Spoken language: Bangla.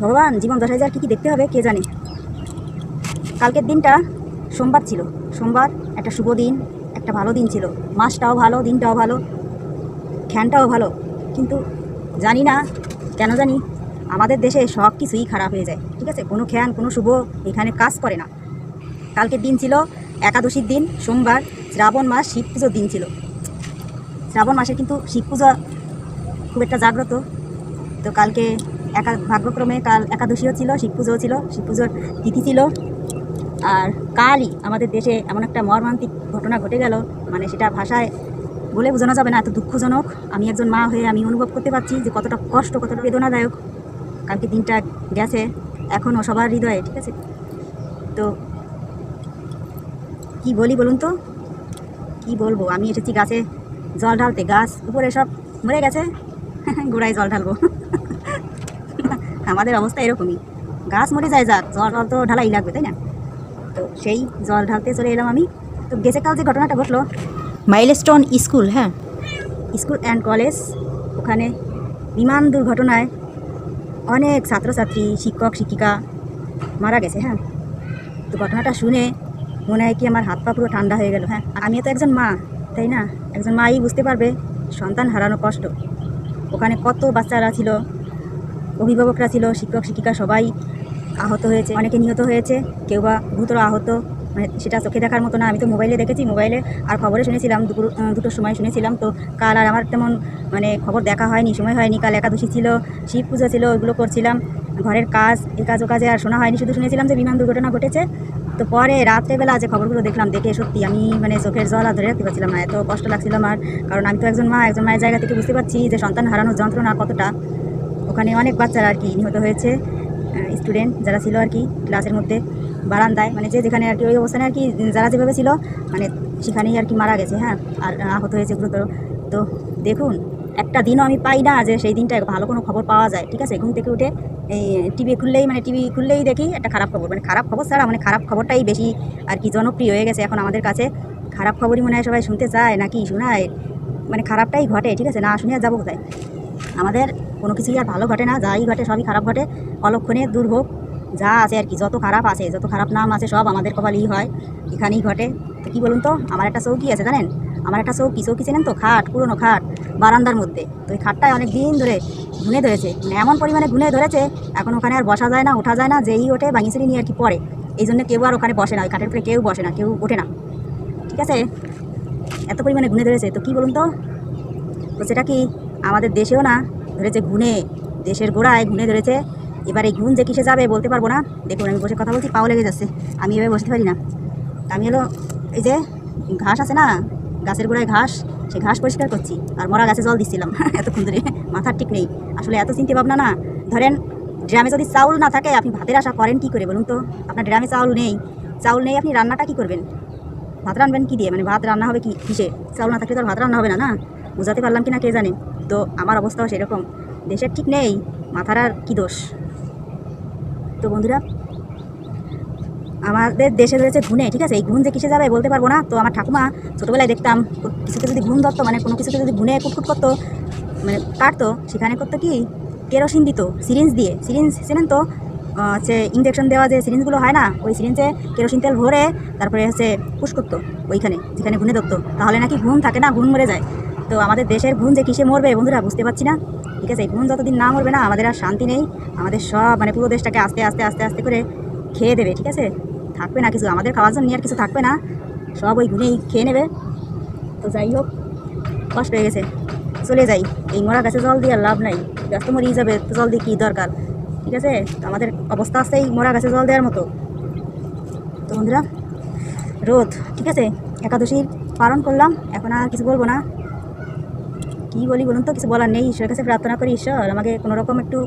ভগবান, জীবন দশায় যে আর কী দেখতে হবে কে জানে। কালকের দিনটা সোমবার ছিল। সোমবার একটা শুভ দিন, একটা ভালো দিন ছিল। মাসটাও ভালো, দিনটাও ভালো, খ্যানটাও ভালো। কিন্তু জানি না কেন জানি আমাদের দেশে সব কিছুই খারাপ হয়ে যায়। ঠিক আছে, কোনো খ্যান কোনো শুভ এখানে কাজ করে না। কালকের দিন ছিল একাদশীর দিন, সোমবার, শ্রাবণ মাস, শিব পুজোর দিন ছিল। শ্রাবণ মাসে কিন্তু শিব পূজা খুব একটা জাগ্রত। তো কালকে ভাগ্যক্রমে কাল একাদশীও ছিল, শিব পুজোও ছিল, শিব পুজোর তিথি ছিল। আর কালই আমাদের দেশে এমন একটা মর্মান্তিক ঘটনা ঘটে গেল, মানে সেটা ভাষায় বলে বোঝানো যাবে না, এত দুঃখজনক। আমি একজন মা হয়ে আমি অনুভব করতে পারছি যে কতটা কষ্ট, কতটা বেদনাদায়ক কালকে দিনটা গেছে এখনও সবার হৃদয়ে। ঠিক আছে, তো কি বলি বলুন তো, কি বলবো। আমি এসেছি গাছে জল ঢালতে, গাছ উপরে সব মরে গেছে, গোড়ায় জল ঢালবো। আমাদের অবস্থা এরকমই, গাছ মরে যায়, যাক জল তো ঢালাই লাগবে, তাই না? তো সেই জল ঢালতে চলে এলাম আমি। তো গেছে কাল যে ঘটনাটা ঘটলো, মাইলস্টোন স্কুল, হ্যাঁ, স্কুল অ্যান্ড কলেজ, ওখানে বিমান দুর্ঘটনায় অনেক ছাত্রছাত্রী, শিক্ষক শিক্ষিকা মারা গেছে। হ্যাঁ, তো ঘটনাটা শুনে মনে হয় কি আমার হাত পা পুরো ঠান্ডা হয়ে গেল। হ্যাঁ, আমিও তো একজন মা, তাই না? একজন মাই বুঝতে পারবে সন্তান হারানো কষ্ট। ওখানে কত বাচ্চারা ছিল, অভিভাবকরা ছিল, শিক্ষক শিক্ষিকা সবাই আহত হয়েছে, অনেকে নিহত হয়েছে, কেউ বা গুরুতর আহত। মানে সেটা চোখে দেখার মতো না, আমি তো মোবাইলে দেখেছি, মোবাইলে আর খবরে শুনেছিলাম, দুটোর সময় শুনেছিলাম। তো কাল আর আমার তেমন মানে খবর দেখা হয়নি, সময় হয়নি। কাল একাদশী ছিল, শিব পূজা ছিল, ওগুলো করছিলাম, ঘরের কাজ, এই কাজ ও কাজে আর শোনা হয়নি। শুধু শুনেছিলাম যে বিমান দুর্ঘটনা ঘটেছে। তো পরে রাত্রেবেলা যে খবরগুলো দেখলাম, দেখে সত্যি আমি মানে চোখের জল আর ধরে রাখতে পারছিলাম না, এত কষ্ট লাগছিল আমার। কারণ আমি তো একজন মা, একজন মায়ের জায়গা থেকে বুঝতে পারছি যে সন্তান হারানোর যন্ত্রণা কতটা। ওখানে অনেক বাচ্চারা আর কি নিহত হয়েছে, স্টুডেন্ট যারা ছিল আর কি ক্লাসের মধ্যে, বারান্দায়, মানে যে যেখানে আর কি ওই অবস্থানে আর কি যারা যেভাবে ছিল, মানে সেখানেই আর কি মারা গেছে। হ্যাঁ, আর আহত হয়েছে গুরুতর। তো দেখুন, একটা দিনও আমি পাই না যে সেই দিনটায় ভালো কোনো খবর পাওয়া যায়। ঠিক আছে, ঘুম থেকে উঠে এই টিভি খুললেই দেখি একটা খারাপ খবর, মানে খারাপ খবর ছাড়া মানে খারাপ খবরটাই বেশি আর কি জনপ্রিয় হয়ে গেছে এখন আমাদের কাছে। খারাপ খবরই মনে হয় সবাই শুনতে চায়, নাকি শোনায়, মানে খারাপটাই ঘটে। ঠিক আছে, না শুনে আর যাবো কোথায়? আমাদের কোনো কিছুই আর ভালো ঘটে না, যাই ঘটে সবই খারাপ ঘটে। অলক্ষণে দুর্ভোগ যা আছে আর কি, যত খারাপ আছে, যত খারাপ নাম আছে, সব আমাদের কপালেই হয়, এখানেই ঘটে। তো কী বলুন তো, আমার একটা চৌকি আছে জানেন, আমার একটা চৌকি চেনেন তো, খাট, পুরনো খাট, বারান্দার মধ্যে। তো ওই খাটটায় অনেক দিন ধরে ঘুনে ধরেছে, মানে এমন পরিমাণে ঘুনে ধরেছে, এখন ওখানে আর বসা যায় না, ওঠা যায় না। যেই ওঠে ভাঙিয়ে নিয়ে আর কি পড়ে। এই জন্য কেউ আর ওখানে বসে না, ওই খাটের উপরে কেউ বসে না, কেউ ওঠে না। ঠিক আছে, এত পরিমাণে ঘুনে ধরেছে। তো কী বলুন তো, সেটা কি আমাদের দেশেও না ধরেছে ঘুনে, দেশের গোড়ায় ঘুনে ধরেছে। এবার এই ঘুন যে কিসে যাবে বলতে পারবো না। দেখুন, আমি বসে কথা বলছি, পাও লেগে যাচ্ছে, আমি এভাবে বসতে পারি না। আমি হলো এই যে ঘাস আছে না, গাছের গোড়ায় ঘাস, সেই ঘাস পরিষ্কার করছি আর মরা গাছে জল দিচ্ছিলাম। এতক্ষণ ধরে মাথার ঠিক নেই আসলে, এত চিন্তা ভাবনা না। ধরেন ড্রামে যদি চাউল না থাকে, আপনি ভাতের আশা করেন কি করে বলুন তো? আপনার ড্রামে চাউল নেই, আপনি রান্নাটা কি করবেন? ভাত রান্নবেন কি দিয়ে? মানে ভাত রান্না হবে কি কিসে? চাউল না থাকলে তো আর ভাত রান্না হবে না। না বোঝাতে পারলাম কি না কে জানে। তো আমার অবস্থাও সেরকম, দেশের ঠিক নেই, মাথার আর কী দোষ। তো বন্ধুরা, আমাদের দেশে রয়েছে ঘুনে। ঠিক আছে, এই ঘুন যে কিসে যাবে বলতে পারবো না। তো আমার ঠাকুমা ছোটোবেলায় দেখতাম, কিছুতে যদি ঘুন ধরতো, মানে কোনো কিছুতে যদি ঘুনে কুটকুট করতো, মানে কাটতো, সেখানে করতো কি, কেরোসিন দিত সিরিঞ্জ দিয়ে। সিরিঞ্জ চেনেন তো, হচ্ছে ইঞ্জেকশন দেওয়া যে সিরিঞ্জগুলো হয় না, ওই সিরিঞ্জে কেরোসিন তেল ভরে তারপরে হচ্ছে পুশ করতো ওইখানে যেখানে ঘুনে ধরতো, তাহলে নাকি ঘুম থাকে না, ঘুম মরে যায়। তো আমাদের দেশের ঘুম যে কিসে মরবে বন্ধুরা বুঝতে পারছি না। ঠিক আছে, ঘুম যতদিন না মরবে না, আমাদের আর শান্তি নেই। আমাদের সব মানে পুরো দেশটাকে আস্তে আস্তে আস্তে আস্তে করে খেয়ে দেবে। ঠিক আছে, থাকবে না কিছু, আমাদের খাওয়ার জন্য আর কিছু থাকবে না, সব ওই ঘুনেই খেয়ে নেবে। তো যাই হোক, কষ্ট হয়ে গেছে, চলে যাই। এই মরা গাছে জল দিয়ে আর লাভ নাই, গাছ তো মরেই যাবে, তো জল দিয়ে কী দরকার? ঠিক আছে, তো আমাদের অবস্থা আছে এই মরা গাছে জল দেওয়ার মতো। তো বন্ধুরা, রোদ, ঠিক আছে, একাদশীর পালন করলাম, এখন আর কিছু বলবো না। কী বলি বলুন তো, কিছু বলার নেই। ঈশ্বরের কাছে প্রার্থনা করি, ঈশ্বর আমাকে কোনোরকম একটু